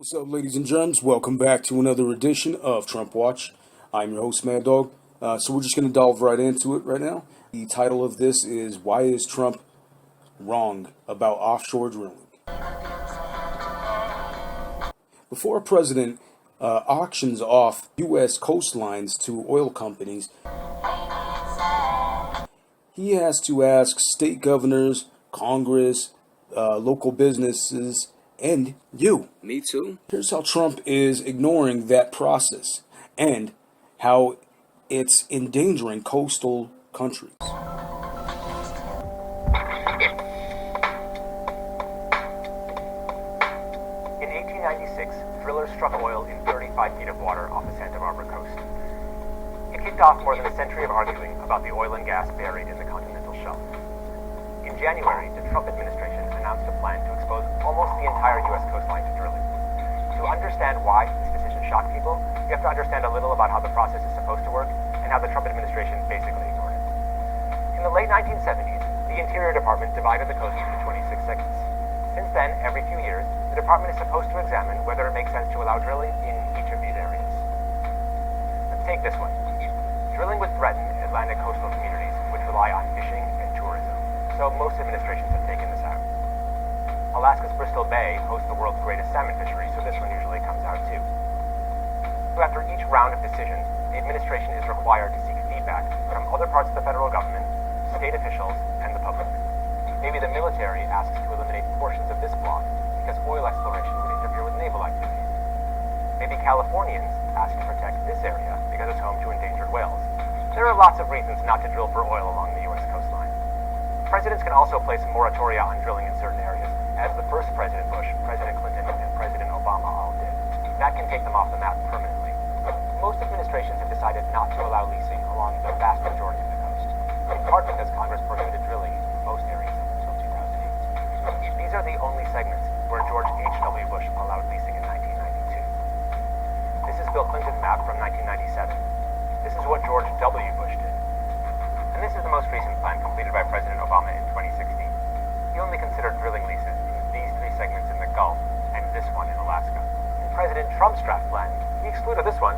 What's up, ladies and germs? Welcome back to another edition of Trump Watch. I'm your host, Mad Dog. So we're just going to delve right into it right now. The title of this is Why is Trump Wrong About Offshore Drilling? Before a president auctions off U.S. coastlines to oil companies, he has to ask state governors, Congress, local businesses, and you. Me too. Here's how Trump is ignoring that process and how it's endangering coastal countries. In 1896, drillers struck oil in 35 feet of water off the Santa Barbara coast. It kicked off more than a century of arguing about the oil and gas buried in the continental shelf. In January, the Trump administration announced a plan to expose almost the entire U.S. coastline to drilling. To understand why this decision shocked people, you have to understand a little about how the process is supposed to work and how the Trump administration basically ignored it. In the late 1970s, the Interior Department divided the coast into 26 segments. Since then, every few years, the department is supposed to examine whether it makes sense to allow drilling in each of these areas. Let's take this one. Drilling would threaten Atlantic coastal communities, which rely on fishing and tourism, so most administrations have taken this out. Alaska's Bristol Bay hosts the world's greatest salmon fishery, so this one usually comes out too. So after each round of decisions, the administration is required to seek feedback from other parts of the federal government, state officials, and the public. Maybe the military asks to eliminate portions of this block because oil exploration would interfere with naval activities. Maybe Californians ask to protect this area because it's home to endangered whales. There are lots of reasons not to drill for oil along the U.S. coastline. Presidents can also place moratoria on drilling in certain areas, as the first President Bush, President Clinton, and President Obama all did. That can take them off the map permanently. Most administrations have decided not to allow leasing along the vast majority of the coast, in part because Congress prohibited drilling in most areas until 2008. These are the only segments where George H.W. Bush allowed leasing in 1992. This is Bill Clinton's map from 1997. This is what George W. Bush did. And this is the most recent plan completed by President Obama in 2016. He only considered drilling leases in these three segments in the Gulf and this one in Alaska. In President Trump's draft plan, he excluded this one.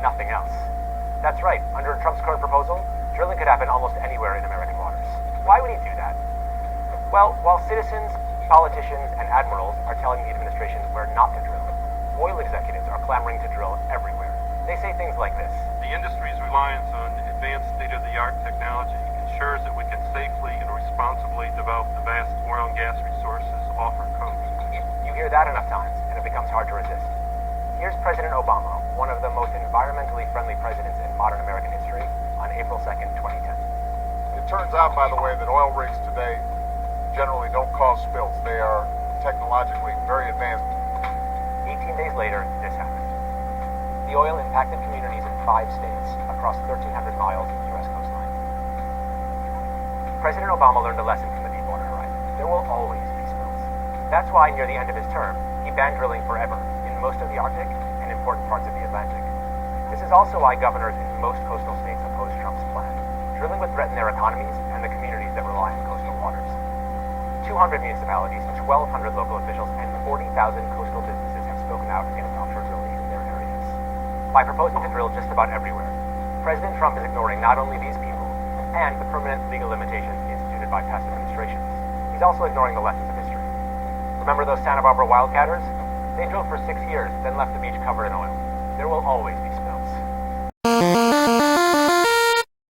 Nothing else. That's right, under Trump's current proposal, drilling could happen almost anywhere in American waters. Why would he do that? Well, while citizens, politicians, and admirals are telling the administration where not to drill, oil executives are clamoring to drill everywhere. They say things like this. The industry's reliance on advanced state-of-the-art technology ensures that we can safely and responsibly develop the vast oil and gas resources off our coast. You hear that enough times, and it becomes hard to resist. Here's President Obama, one of the most environmentally friendly presidents in modern American history, on April 2nd, 2010. It turns out, by the way, that oil rigs today generally don't cause spills. They are technologically very advanced. 18 days later, this happened. The oil impacted communities in 5 states across 1,300 miles of the U.S. coastline. President Obama learned a lesson from the Deepwater Horizon. There will always be spills. That's why, near the end of his term, he banned drilling forever in most of the Arctic and important parts of the Atlantic. This is also why governors in most coastal states oppose Trump's plan. Drilling would threaten their economies and the communities that rely on coastal waters. 200 municipalities, 1,200 local officials, and 40,000 coastal businesses have spoken out against offshore drilling in their areas. By proposing to drill just about everywhere, President Trump is ignoring not only these people and the permanent legal limitations instituted by past administrations, he's also ignoring the lessons of history. Remember those Santa Barbara wildcatters? They drilled for 6 years, then left the beach covered in oil. There will always be spills.